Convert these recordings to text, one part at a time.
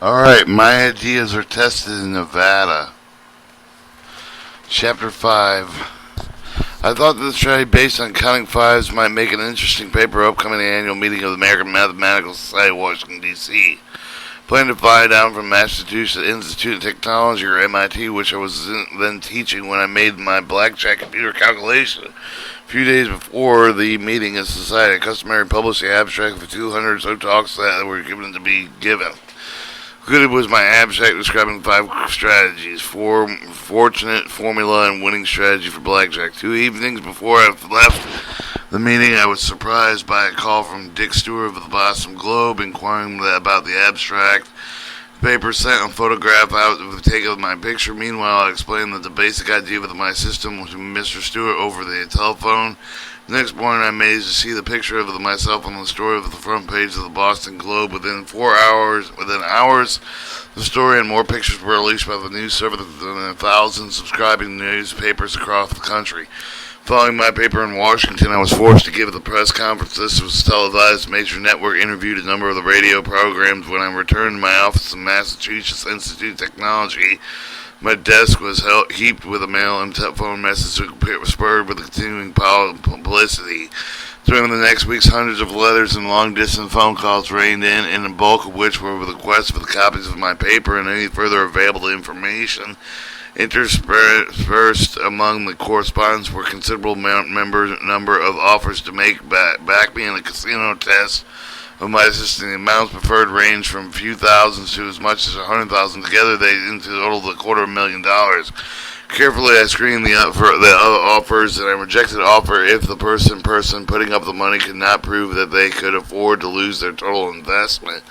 Alright, my ideas are tested in Nevada. Chapter 5. I thought that the strategy based on counting fives might make an interesting paper upcoming annual meeting of the American Mathematical Society, Washington, D.C. Plan to fly down from Massachusetts Institute of Technology, or MIT, which I was then teaching when I made my blackjack computer calculation. A few days before the meeting of society, I customary published the abstract of the 200 or so talks that were given to be given. Good was my abstract describing 5 strategies, 4 fortunate formula and winning strategy for blackjack. 2 evenings before I left the meeting, I was surprised by a call from Dick Stewart of the Boston Globe inquiring about the abstract. The paper sent a photograph out of the take of my picture. Meanwhile, I explained that the basic idea of my system to Mr. Stewart over the telephone. The next morning, I'm amazed to see the picture of myself on the story of the front page of the Boston Globe. Within hours, the story and more pictures were released by the news service than 1,000 subscribing newspapers across the country. Following my paper in Washington, I was forced to give the press conference. This was televised. A major network interviewed a number of the radio programs. When I returned to my office in Massachusetts Institute of Technology, my desk was heaped with a mail and telephone messages spurred with the continuing publicity. During the next weeks, hundreds of letters and long-distance phone calls rained in the bulk of which were requests for the copies of my paper and any further available information. Interspersed among the correspondence were considerable number of offers to back me in a casino test of my system. The amounts preferred ranged from a few thousands to as much as 100,000. Together, they into total $250,000. Carefully, I screened the offers, and I rejected the offer if the person putting up the money could not prove that they could afford to lose their total investment.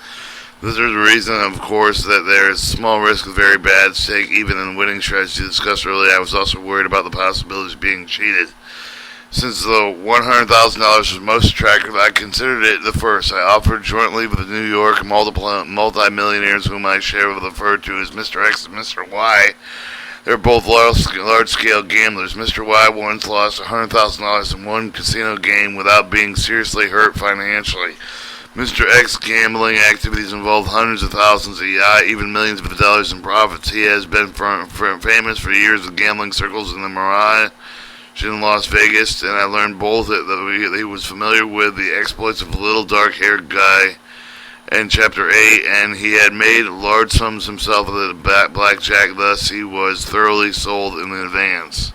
This is the reason, of course, that there is small risk of very bad stake, even in the winning strategy discussed earlier. I was also worried about the possibilities of being cheated. Since the $100,000 was most attractive, I considered it the first. I offered jointly with the New York multi-millionaires whom I share referred to as Mr. X and Mr. Y. They're both large-scale gamblers. Mr. Y once lost $100,000 in one casino game without being seriously hurt financially. Mr. X's gambling activities involved hundreds of thousands, even millions of dollars in profits. He has been famous for years in gambling circles in the Mirage in Las Vegas, and I learned both that he was familiar with the exploits of the little dark-haired guy in Chapter 8, and he had made large sums himself at the blackjack. Thus, he was thoroughly sold in advance.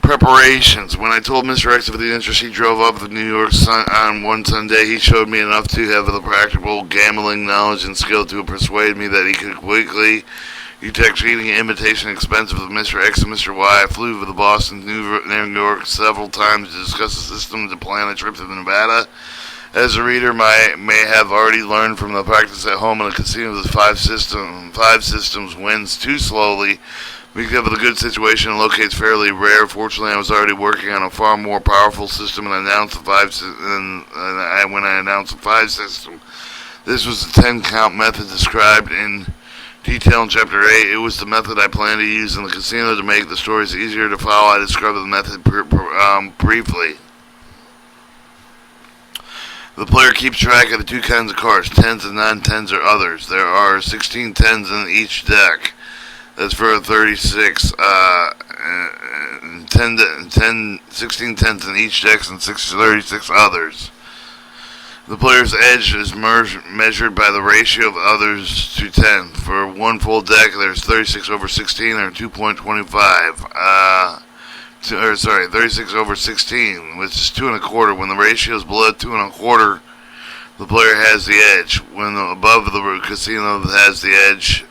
Preparations. When I told Mr. X of the interest, he drove up to New York on one Sunday. He showed me enough to have the practical gambling knowledge and skill to persuade me that he could quickly detect cheating and imitation expensive of Mr. X and Mr. Y. I flew to the Boston, New York several times to discuss the system to plan a trip to Nevada. As a reader may have already learned from the practice at home in a casino, the five systems wins too slowly. Because of the good situation, locates fairly rare. Fortunately, I was already working on a far more powerful system, and announced when I announced the 5 system. This was the 10-count method described in detail in Chapter 8. It was the method I planned to use in the casino to make the stories easier to follow. I described the method briefly. The player keeps track of the 2 kinds of cards, 10s and non-10s or others. There are 16 10s in each deck. That's for 36, 16 10s in each deck and 36 others. The player's edge is measured by the ratio of others to 10. For one full deck, there's 36 over 16, or 2.25. 36 over 16, which is 2 1/4. When the ratio is below 2 1/4, the player has the edge. When above the casino has the edge.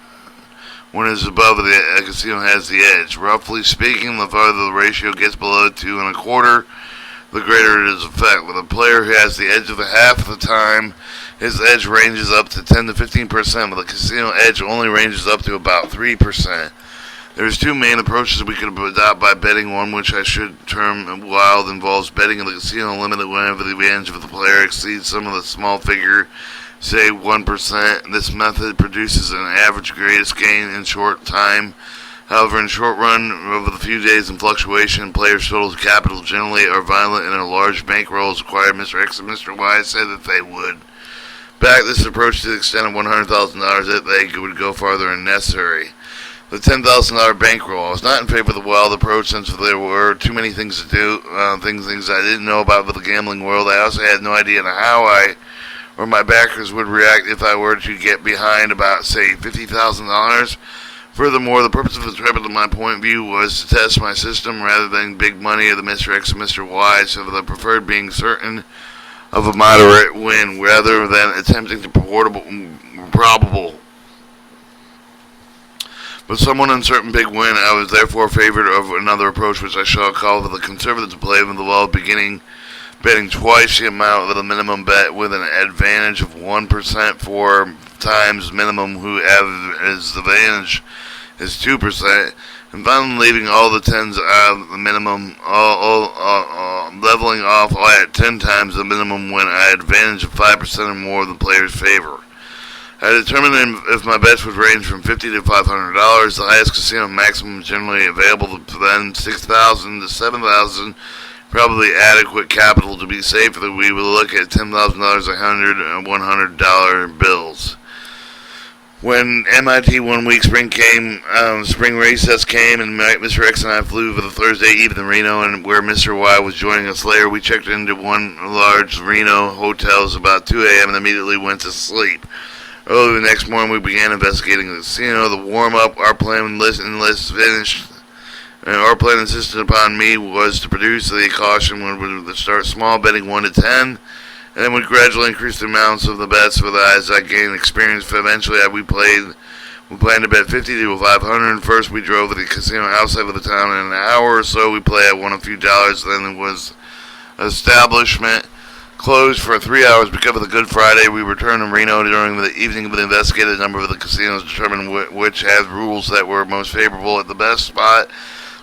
When it is above the casino has the edge. Roughly speaking, the farther the ratio gets below 2 1/4, the greater it is effect. When the player has the edge of the half of the time, his edge ranges up to 10 to 15%, but the casino edge only ranges up to about 3%. There's 2 main approaches we could adopt by betting. One, which I should term wild, involves betting in the casino limited whenever the edge of the player exceeds some of the small figure, say 1%. This method produces an average greatest gain in short time. However, in short run, over the few days in fluctuation, players' total capital generally are violent, and a large bankroll is required. Mr. X and Mr. Y said that they would back this approach to the extent of $100,000 that they would go farther than necessary. The $10,000 bankroll. I was not in favor of the wild approach since there were too many things to do, things I didn't know about the gambling world. I also had no idea how I or my backers would react if I were to get behind about, say, $50,000. Furthermore, the purpose of the trip, in my point of view, was to test my system rather than big money of the Mr. X and Mr. Y, so the preferred being certain of a moderate win rather than attempting to probable. But somewhat uncertain big win, I was therefore favored of another approach which I shall call the conservative play of the well, beginning betting twice the amount of the minimum bet with an advantage of 1% 4 times minimum, who is the advantage is 2%, and finally leaving all the tens out of the minimum, leveling off at 10 times the minimum when I had advantage of 5% or more of the player's favor. I determined if my bets would range from $50 to $500. The highest casino maximum generally available then $6,000 to $7,000. Probably adequate capital to be safe. That we will look at $10,000, $100, and $100 bills. When MIT 1 week spring recess came, and Mr. X and I flew for the Thursday eve in Reno, and where Mr. Y was joining us later, we checked into one large Reno hotels about 2 a.m. and immediately went to sleep. Early the next morning, we began investigating the casino. The warm-up, our plan list finished, and our plan insisted upon me was to produce the caution when we would start small, betting 1 to 10, and then would gradually increase the amounts of the bets as I gained experience. Eventually, we planned to bet 50 to 500. First, we drove to the casino outside of the town in an hour or so. We played, won a few dollars. Then it was establishment closed for 3 hours because of the Good Friday. We returned to Reno during the evening, but investigated a number of the casinos, determined which had rules that were most favorable. At the best spot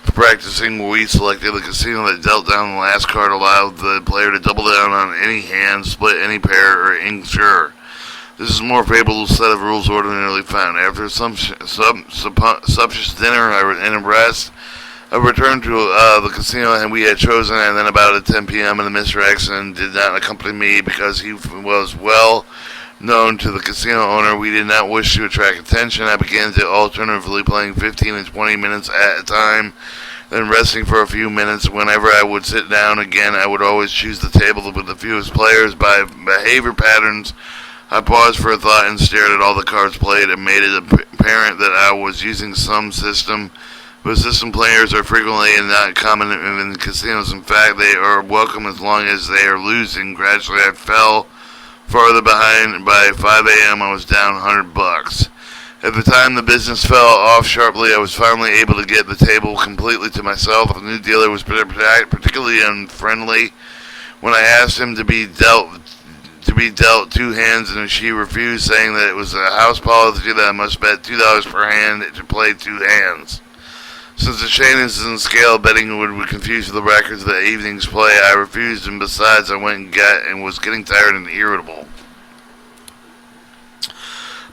for practicing, we selected the casino that dealt down the last card, allowed the player to double down on any hand, split any pair, or insure. This is a more favorable set of rules ordinarily found. After some sumptuous dinner and a rest, I returned to the casino and we had chosen, and then about at 10 p.m. and Mr. X did not accompany me because he was well known to the casino owner. We did not wish to attract attention. I began to alternatively playing 15 and 20 minutes at a time, then resting for a few minutes. Whenever I would sit down again, I would always choose the table with the fewest players. By behavior patterns, I paused for a thought and stared at all the cards played and made it apparent that I was using some system. But system players are frequently and not common in casinos. In fact, they are welcome as long as they are losing. Gradually, I fell farther behind. By 5 a.m., I was down $100. At the time the business fell off sharply, I was finally able to get the table completely to myself. The new dealer was particularly unfriendly. When I asked him to be dealt 2 hands, and she refused, saying that it was a house policy that I must bet $2 per hand to play 2 hands. Since the chain is in scale, betting would confuse the records of the evening's play. I refused, and besides, I went and was getting tired and irritable.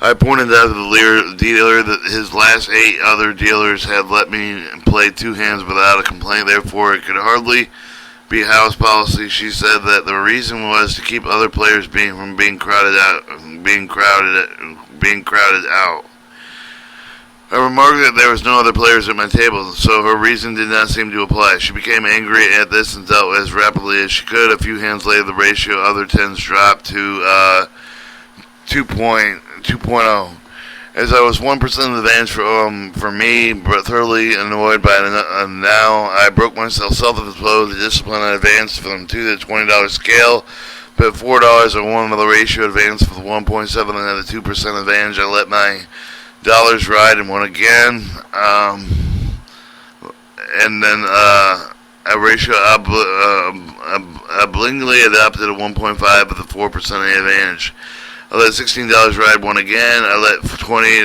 I pointed out to the dealer that his last 8 other dealers had let me play 2 hands without a complaint. Therefore, it could hardly be house policy. She said that the reason was to keep other players from being crowded out. I remarked that there was no other players at my table, so her reason did not seem to apply. She became angry at this and dealt as rapidly as she could. A few hands later, the ratio of other tens dropped to 2.0. As I was 1% advantage for me, but thoroughly annoyed by it now, I broke myself of the blow. The discipline I advanced from $2 to $20 scale, bet $4 and won with the ratio advanced for the 1.7 and had a 2% advantage. I let my dollars ride and won again, and then a ratio obliquely adopted a 1.5 with a 4% advantage. I let $16 ride, won again. I let 20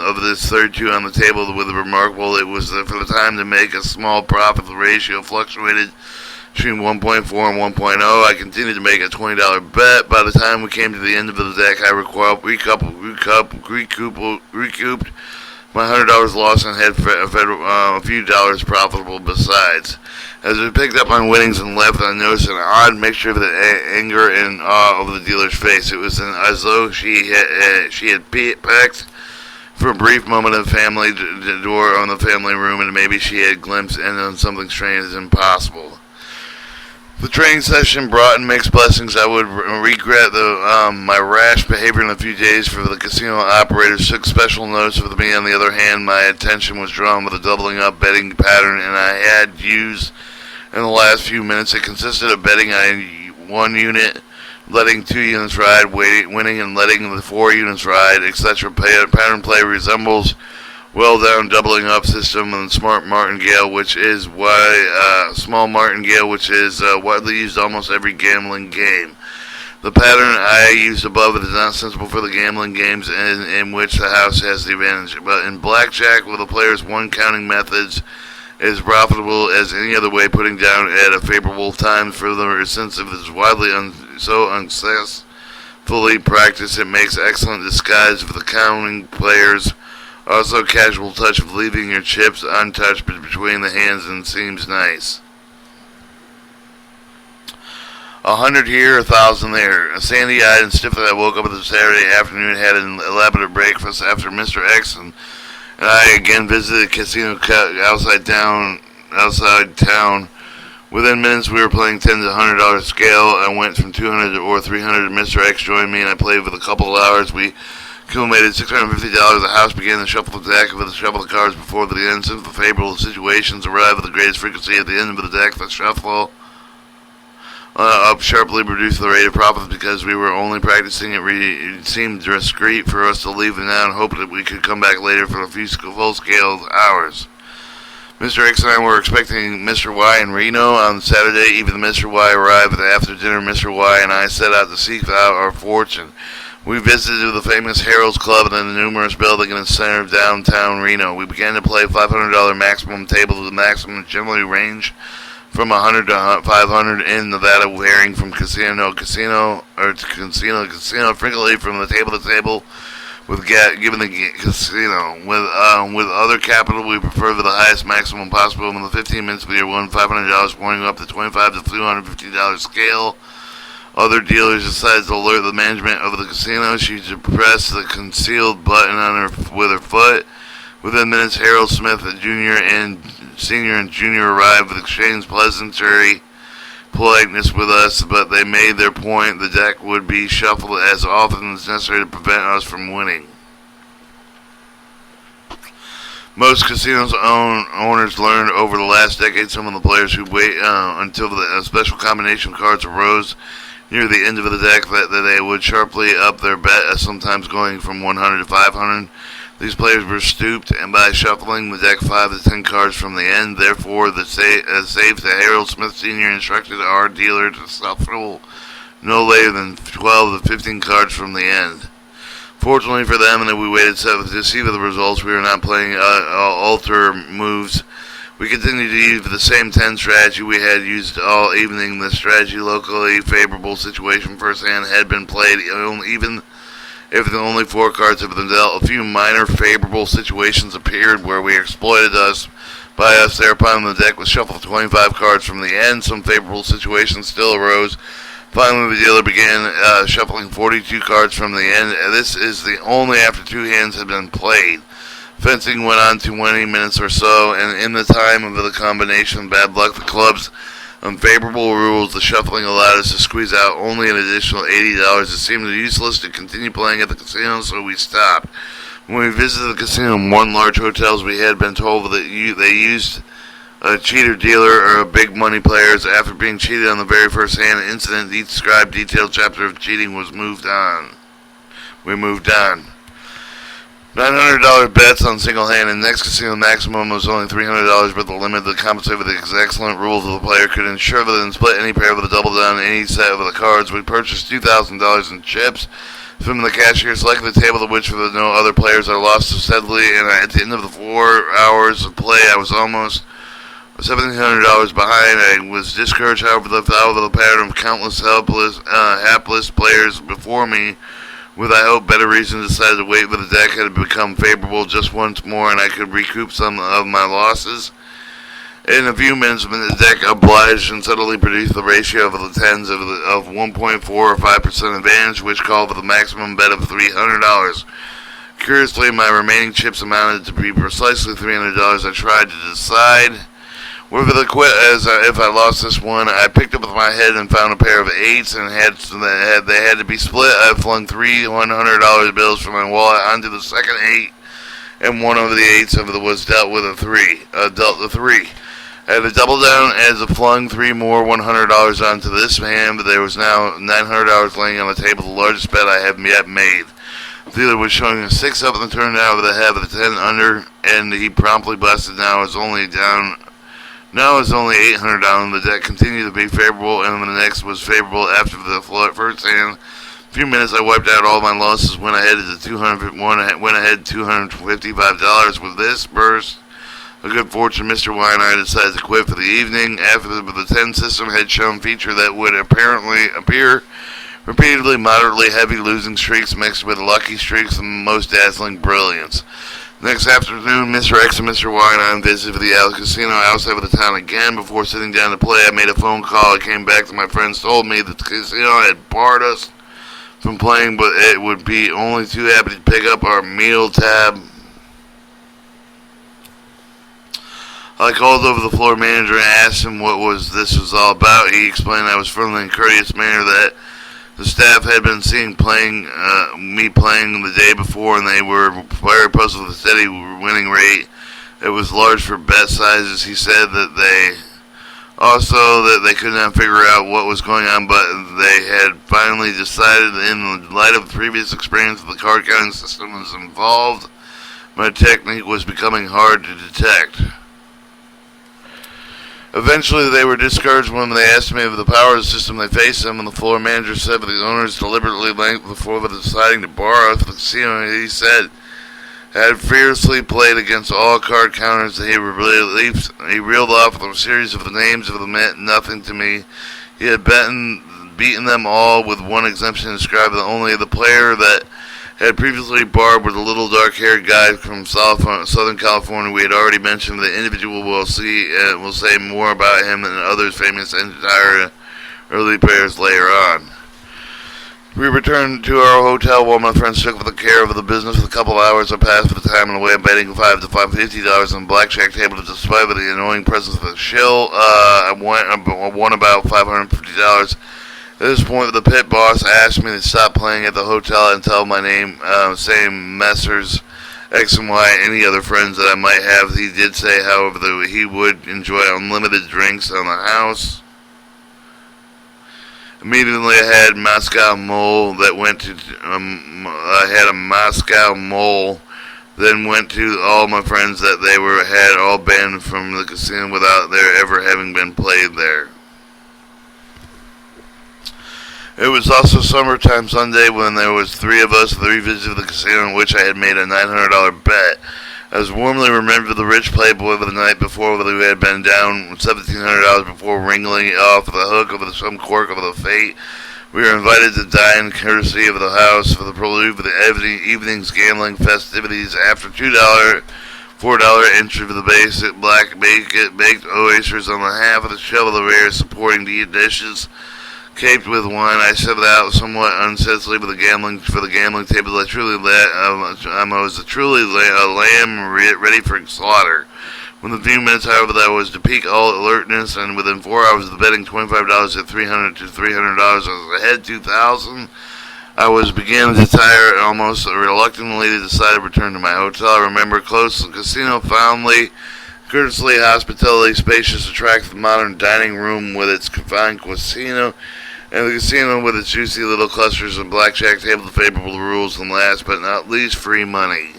of this 32 on the table with a remarkable. It was for the time to make a small profit. The ratio fluctuated between 1.4 and 1.0. I continued to make a $20 bet. By the time we came to the end of the deck, I recouped My $100 lost and had a few dollars profitable besides. As we picked up my winnings and left, I noticed an odd mixture of the anger and awe over the dealer's face. It was as though she had peeked for a brief moment of family door on the family room, and maybe she had glimpsed in on something strange as impossible. The training session brought in mixed blessings. I would regret my rash behavior in a few days, for the casino operators took special notice of me. On the other hand, my attention was drawn with a doubling up betting pattern, and I had used in the last few minutes. It consisted of betting on one unit, letting 2 units ride, winning and letting the 4 units ride, etc. Pattern play resembles well-down doubling up system and small martingale, which is widely used almost every gambling game. The pattern I used above it is not sensible for the gambling games in which the house has the advantage, but in blackjack, with the player's one counting methods is profitable as any other way, putting down at a favorable time. Further, since it is widely unsuccessfully practiced, it makes excellent disguise for the counting players. Also, casual touch of leaving your chips untouched between the hands and seems nice. 100 here, 1,000 there. Sandy-eyed and stiff, I woke up on Saturday afternoon, had an elaborate breakfast after Mr. X and I again visited a casino outside town. Within minutes, we were playing $10 to $100 scale. I went from 200 or 300. Mr. X joined me, and I played for a couple of hours. We accumulated $650. The house began to shuffle the deck with a shuffle of cards before the end. Since the favorable situations arrive with the greatest frequency at the end of the deck, the shuffle up sharply reduced the rate of profits because we were only practicing it. It seemed discreet for us to leave it now and hope that we could come back later for a few full-scale hours. Mr. X and I were expecting Mr. Y in Reno on Saturday. Even Mr. Y arrived after dinner. Mr. Y and I set out to seek out our fortune. We visited the famous Harold's Club in the numerous building in the center of downtown Reno. We began to play $500 maximum tables. The maximum generally range from 100 to 500 in Nevada, varying from casino to casino, frequently from the table to table. Given the casino with other capital, we prefer the highest maximum possible. In the 15 minutes, we won $500, warming up the $25 to $250 scale. Other dealers decided to alert the management of the casino. She pressed the concealed button with her foot. Within minutes, Harold Smith, Senior and Junior arrived with exchanged pleasantry politeness with us, but they made their point. The deck would be shuffled as often as necessary to prevent us from winning. Most casinos' owners learned over the last decade. Some of the players who wait until the special combination cards arose near the end of the deck that they would sharply up their bet, sometimes going from 100 to 500. These players were stooped, and by shuffling the deck 5 to 10 cards from the end, therefore the save to Harold Smith Sr. instructed our dealer to shuffle no later than 12 to 15 cards from the end. Fortunately for them, and we waited to see the results, we were not playing alter moves. We continued to use the same 10 strategy we had used all evening. The strategy locally favorable situation first hand had been played, even if the only 4 cards have been dealt. A few minor favorable situations appeared where we exploited by us. Thereupon the deck was shuffled 25 cards from the end. Some favorable situations still arose. Finally, the dealer began shuffling 42 cards from the end. This is the only after 2 hands had been played. Fencing went on 20 minutes or so, and in the time of the combination, bad luck, the club's unfavorable rules, the shuffling allowed us to squeeze out only an additional $80. It seemed useless to continue playing at the casino, so we stopped. When we visited the casino in one large hotels, we had been told that they used a cheater dealer or big money players. After being cheated on the very first hand incident, the described detailed chapter of cheating was moved on. We moved on. $900 bets on single hand, and next casino maximum was only $300, but the limit to compensate with the excellent rules of the player could ensure that in split any pair with a double down any set of the cards. We purchased $2,000 in chips from the cashier, selected the table to which no other players are lost so steadily, and at the end of the 4 hours of play, I was almost $1,700 behind. I was discouraged, however, the pattern of countless hapless players before me With, I hope, better reason, decided to wait for the deck had become favorable just once more and I could recoup some of my losses. In a few minutes, the deck obliged and suddenly produced the ratio of the tens of 1.4 or 5% advantage, which called for the maximum bet of $300. Curiously, my remaining chips amounted to be precisely $300. I tried to decide whether to quit as if I lost this one. I picked up with my head and found a pair of eights and they had to be split. I flung three $100 bills from my wallet onto the second eight, and one of the eights was dealt with a three. Dealt the three. I had to double down as I flung three more $100 onto this hand, but there was now $900 laying on the table, the largest bet I have yet made. The dealer was showing a 6 up and the turn down with a head of the 10 under, and he promptly busted. Now it's only $800 down. The deck continued to be favorable, and the next was favorable after the first hand. A few minutes, I wiped out all my losses. Went ahead $255 with this burst. A good fortune, Mr. Wine-Eye decided to quit for the evening. After the 10 system had shown feature that would appear repeatedly moderately heavy losing streaks mixed with lucky streaks and most dazzling brilliance. Next afternoon, Mr. X and Mr. Wine-Eye visited the casino outside of the town again. Before sitting down to play, I made a phone call. I came back to my friends, told me that the casino had barred us from playing, but it would be only too happy to pick up our meal tab. I called over the floor manager and asked him what this was all about. He explained I was friendly and courteous manner that the staff had been seeing me playing the day before, and they were very impressed with the steady winning rate. It was large for bet sizes. He said that they could not figure out what was going on, but they had finally decided, in light of the previous experience that the card counting system was involved, my technique was becoming hard to detect. Eventually, they were discouraged when they asked me of the power of the system they faced them, and the floor manager said that the owners deliberately lengthened before deciding to borrow the casino. He said had fiercely played against all card counters. He reeled off a series of the names of the meant nothing to me. He had beaten them all with one exemption, described that only the player that had previously barred with a little dark-haired guy from Southern California. We had already mentioned the individual will say more about him than others famous entire early players later on. We returned to our hotel while my friends took the care of the business. For a couple of hours I passed for the time and away betting $5 to $550 on the blackjack table. Despite the annoying presence of the shill, I won about $550. At this point, the pit boss asked me to stop playing at the hotel and tell my name, saying Messrs. X and Y, any other friends that I might have. He did say, however, that he would enjoy unlimited drinks on the house. Immediately, I had Moscow Mole that went to. I had a Moscow Mole. Then went to all my friends that they had all banned from the casino without their ever having been played there. It was also summertime Sunday when there was three visits to the casino in which I had made a $900 bet. I was warmly remembered the rich playboy of the night before who had been down $1,700 before wrangling it off the hook of some quirk of the fate. We were invited to dine courtesy of the house for the prelude of the evening's gambling festivities. After $4 entry for the basic black baked oysters on the half of the shovel of various supporting dishes, caped with wine, I set out somewhat unsteadily for the gambling table. I was truly a lamb ready for slaughter. Within a few minutes, however, that was to peak all alertness, and within 4 hours of the betting $25 at $300 to $300, I was ahead $2,000. I was beginning to tire and almost reluctantly decided to return to my hotel. I remember close to the casino, fondly, courteously, hospitality, spacious, attractive, modern dining room with its confined casino, and the casino with its juicy little clusters of blackjack table, the favorable rules, and last but not least, free money.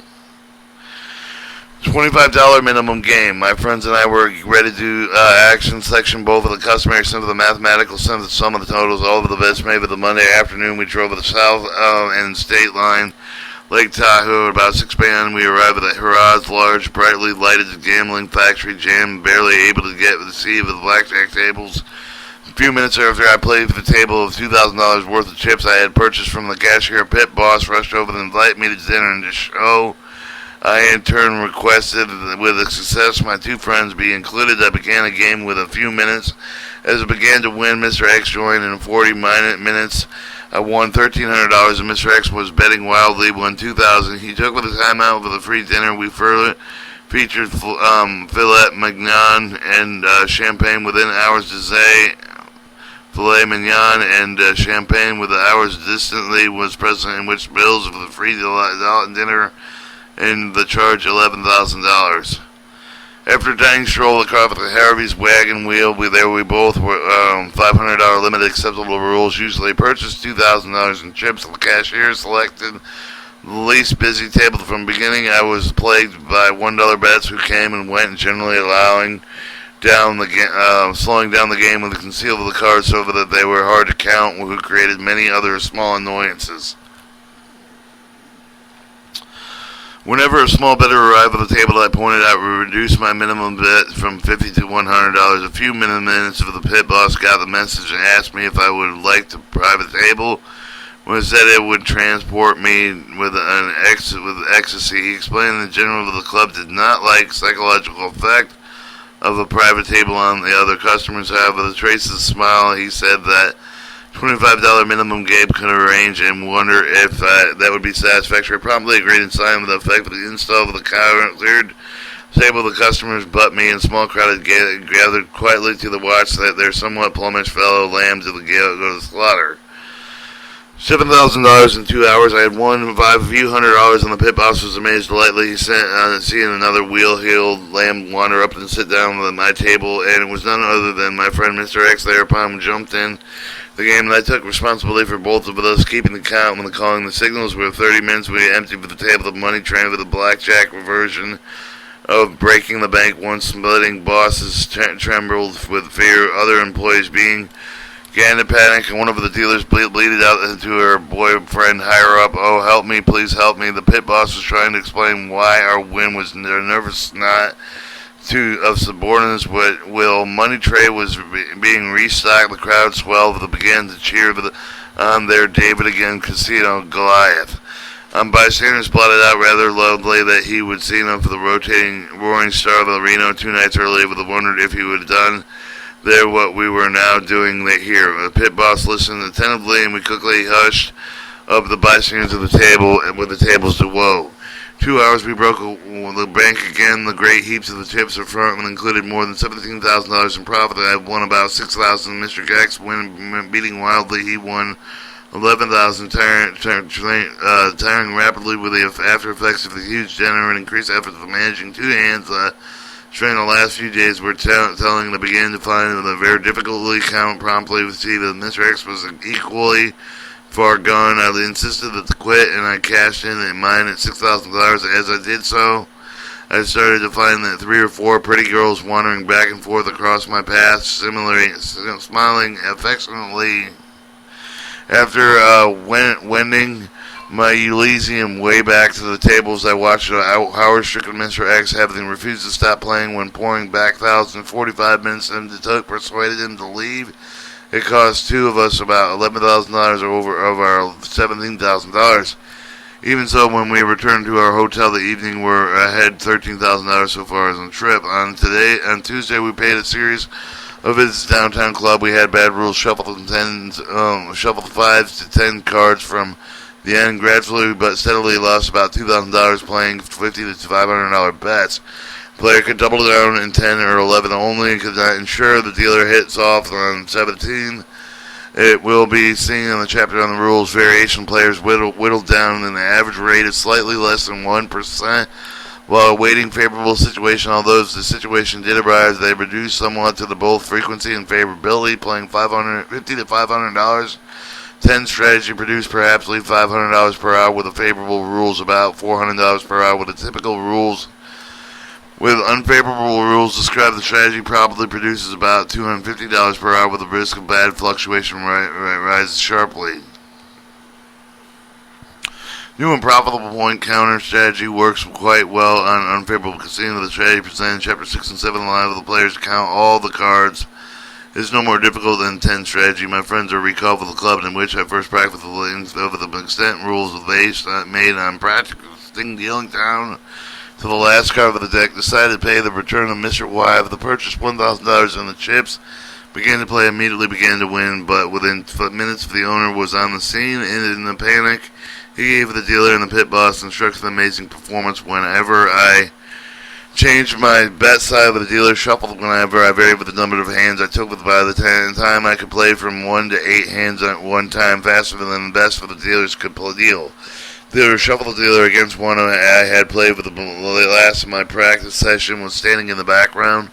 $25 minimum game. My friends and I were ready to do action section, both of the customary sum of the mathematical sum of the totals, all of the best made of the Monday afternoon. We drove to the south and state line, Lake Tahoe. At about 6 p.m. we arrived at Hurrah's large, brightly lighted gambling factory, jammed, barely able to get to the sea of the blackjack tables. A few minutes after I played for the table of $2,000 worth of chips I had purchased from the cashier, pit boss rushed over to invite me to dinner and to show I in turn requested with a success my two friends be included. I began a game with a few minutes. As I began to win, Mr. X joined in 40 minutes. I won $1,300 and Mr. X was betting wildly, won $2,000. He took with a timeout for the free dinner. We further featured filet mignon and champagne within hours dessert. Filet mignon and champagne with the hours distantly was present, in which bills for the free dinner and the charge $11,000. After a dining stroll across the Harvey's wagon wheel, we both were $500 limit acceptable rules. Usually purchased $2,000 in chips. The cashier selected the least busy table from the beginning. I was plagued by $1 bets who came and went, generally slowing down the game with the conceal of the cards so that they were hard to count, who created many other small annoyances. Whenever a small bet arrived at the table, I pointed out we reduced my minimum bet from $50 to $100. A few minutes of the pit boss got the message and asked me if I would like the private table. When it said it would transport me with ecstasy, he explained the general of the club did not like psychological effect of the private table on the other customers. However, the traces smile. He said that $25 minimum Gabe could arrange and wonder if that would be satisfactory. I promptly agreed and signed with the effect of the install of the cleared table. The customers but me and small crowd gathered quietly to the watch that their somewhat plumpish fellow lamb to go to the slaughter. $7,000 in 2 hours. I had won a few $100, and the pit boss was amazed delightfully. He sent seeing another wheel-heeled lamb wander up and sit down at my table, and it was none other than my friend Mr. X. Thereupon jumped in the game, and I took responsibility for both of us keeping the count when calling the signals. Were 30 minutes. We emptied the table, the money train with the blackjack version of breaking the bank. One splitting bosses trembled with fear. Other employees began to panic, and one of the dealers bleated out into her boyfriend higher up, "Oh, help me, please help me." The pit boss was trying to explain why our win was their nervous knot of subordinates. Will money tray was being restocked. The crowd swelled. They began to cheer on their David again, Casino Goliath. Bystanders blotted out rather loudly that he would seen him for the roaring star of the Reno 2 nights earlier, but wondered if he would have done there what we were now doing here. The pit boss listened attentively, and we quickly hushed up the bystanders to the table, and with the tables to woe. 2 hours we broke the bank again. The great heaps of the chips are front and included more than $17,000 in profit. I won about $6,000. Mr. Gax beating wildly. He won $11,000, tiring rapidly with the after effects of the huge dinner and increased efforts of managing two hands. During the last few days, we're telling to begin to find the very difficultly count promptly to see that Mr. X was equally far gone. I insisted that to quit, and I cashed in at mine at $6,000. As I did so, I started to find that 3 or 4 pretty girls wandering back and forth across my path, smiling affectionately. After wending my Elysium way back to the tables, I watched Howard-stricken Mr. X having refused to stop playing when pouring back 1,045 minutes and it took persuaded him to leave. It cost two of us about $11,000 of our $17,000. Even so, when we returned to our hotel the evening, we're ahead $13,000 so far as on the trip. On Tuesday, we paid a series of visits to downtown club. We had bad rules, shuffled 5 to 10 cards from the end. Gradually but steadily lost about $2,000 playing $50 to $500 bets. Player could double down in 10 or 11 only and could not ensure the dealer hits off on 17. It will be seen in the chapter on the rules. Variation players whittled down in the average rate of slightly less than 1% while awaiting favorable situation. Although the situation did arise, they reduced somewhat to the both frequency and favorability, playing $50 to $500. 10 strategy produced perhaps leave $500 per hour with the favorable rules, about $400 per hour with the typical rules. With unfavorable rules described, the strategy probably produces about $250 per hour with the risk of bad fluctuation rises sharply. New and profitable point counter strategy works quite well on unfavorable casino. The strategy presented in Chapter 6 and 7 allows the players to count all the cards It's no more difficult than 10 strategy. My friends are recalled for the club in which I first practiced over the extent rules of base made on practicing dealing down to the last card of the deck. Decided to pay the return of Mr. Y of the purchase $1,000 in the chips. Began to play, immediately began to win, but within minutes the owner was on the scene and in a panic. He gave the dealer and the pit boss instructions of amazing performance whenever I changed my bet side of the dealer, shuffled whenever I varied with the number of hands I took with by the time I could play from 1 to 8 hands at one time, faster than the best for the dealers could deal. Dealer shuffled the dealer against one I had played with the last of my practice session was standing in the background.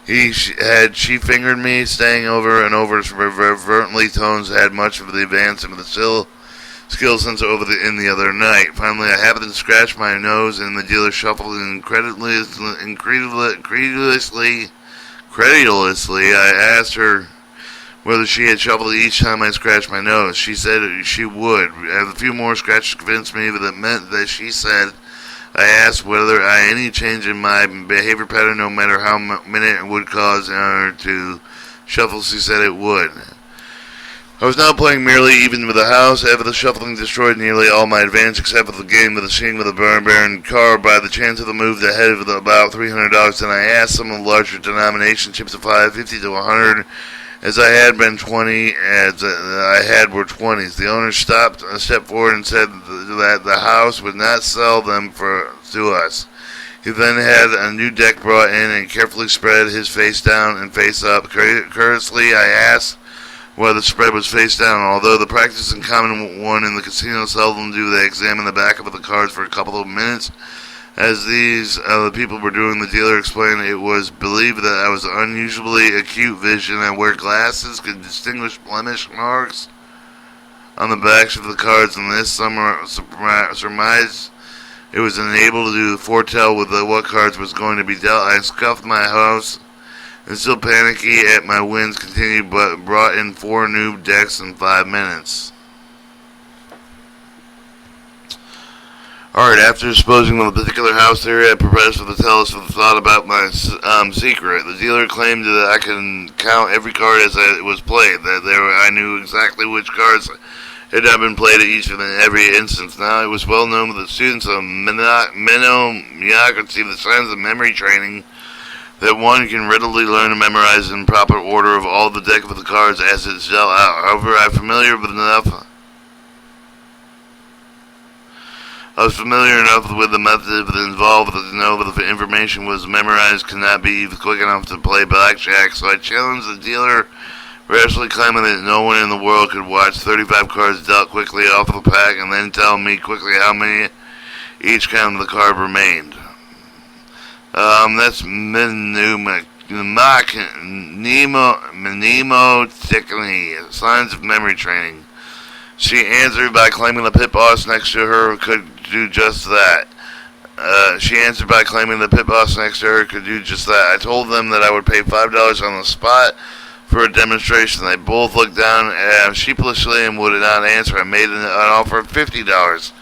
She fingered me, staying over and over reverently tones had much of the advance of the skill since in the other night. Finally, I happened to scratch my nose, and the dealer shuffled credulously. I asked her whether she had shuffled each time I scratched my nose. She said she would. A few more scratches convinced me that it meant that she said. I asked whether any change in my behavior pattern, no matter how many it would cause her to shuffle. She said it would. I was now playing merely even with the house. After the shuffling destroyed nearly all my advantage except for the game with the seeing with the Baron car by the chance of the move ahead of about $300. Then I asked some of the larger denomination chips of 50 to 100, as I had been 20, as I had were 20s. The owner stopped a step forward and said that the house would not sell them to us. He then had a new deck brought in and carefully spread his face down and face up. Courteously, I asked whether the spread was face down. Although the practice in common one in the casino seldom do, they examine the back of the cards for a couple of minutes. As these the people were doing, the dealer explained it was believed that I was unusually acute vision. I wear glasses, could distinguish blemish marks on the backs of the cards, and this surmise it was enabled to foretell with what cards was going to be dealt. I scuffed my house and still panicky at my wins continued, but brought in 4 new decks in 5 minutes. Alright, after disposing of a particular house theory, I professed to tell us the thought about my secret. The dealer claimed that I could count every card as it was played, that I knew exactly which cards had not been played at each and every instance. Now it was well known to the students of mnemoniocracy, the science of memory training, that one can readily learn to memorize in proper order of all the deck of the cards as it's dealt out. However, I was familiar enough with the method involved to know that if the information was memorized could not be quick enough to play blackjack, so I challenged the dealer, rashly claiming that no one in the world could watch 35 cards dealt quickly off of the pack and then tell me quickly how many each count of the card remained. That's mnemotechnique, signs of memory training. She answered by claiming the pit boss next to her could do just that. I told them that I would pay $5 on the spot for a demonstration. They both looked down sheepishly and would not answer. I made an offer of $50.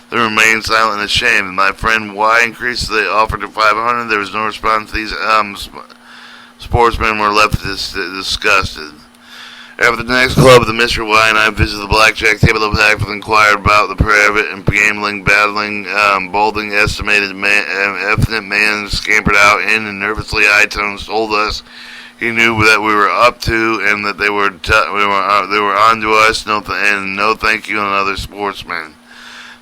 They remained silent and ashamed. My friend Y increased the offer to $500. There was no response. These sportsmen were left disgusted. After the next club, the Mr. Y and I visited the blackjack table of the pack and inquired about the private and gambling, balding, estimated effeminate man scampered out in and nervously high tones told us he knew that we were up to and that they were on to us. No thank you, and other sportsmen.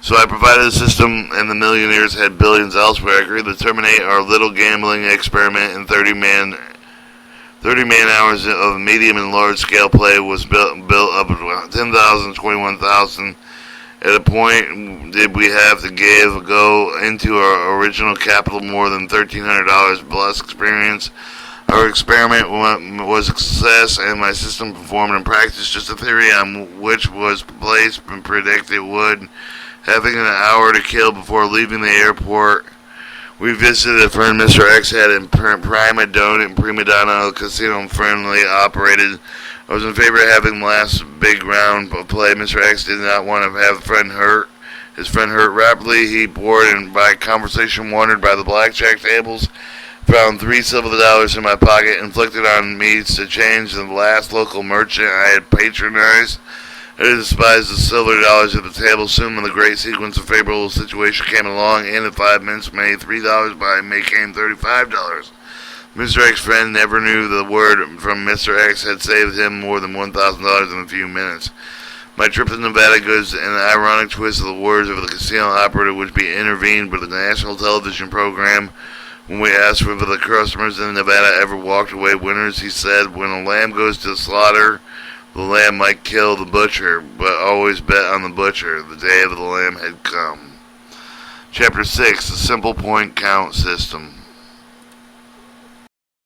So I provided a system, and the millionaires had billions elsewhere. I agreed to terminate our little gambling experiment in 30 man hours of medium and large scale play was built up at 10,000, 21,000. At a point, did we have to go into our original capital more than $1,300 plus experience. Our experiment was a success, and my system performed in practice just a theory on which was placed and predicted would. Having an hour to kill before leaving the airport, we visited a friend Mr. X had in prima donna casino friendly operated. I was in favor of having the last big round of play. Mr. X did not want to have his friend hurt rapidly. He bored and by conversation wandered by the blackjack tables Found $3 in my pocket, inflicted on me to change the last local merchant I had patronized. I despised the silver dollars at the table. Soon, when the great sequence of favorable situation came along, in 5 minutes made $3 by making $35. Mr. X's friend never knew the word from Mr. X had saved him more than $1,000 in a few minutes. My trip to Nevada goes in an ironic twist of the words of the casino operator, which be intervened by the national television program. When we asked whether the customers in Nevada ever walked away winners, he said, when a lamb goes to slaughter, the lamb might kill the butcher, but always bet on the butcher. The day of the lamb had come. Chapter 6, the Simple Point Count System.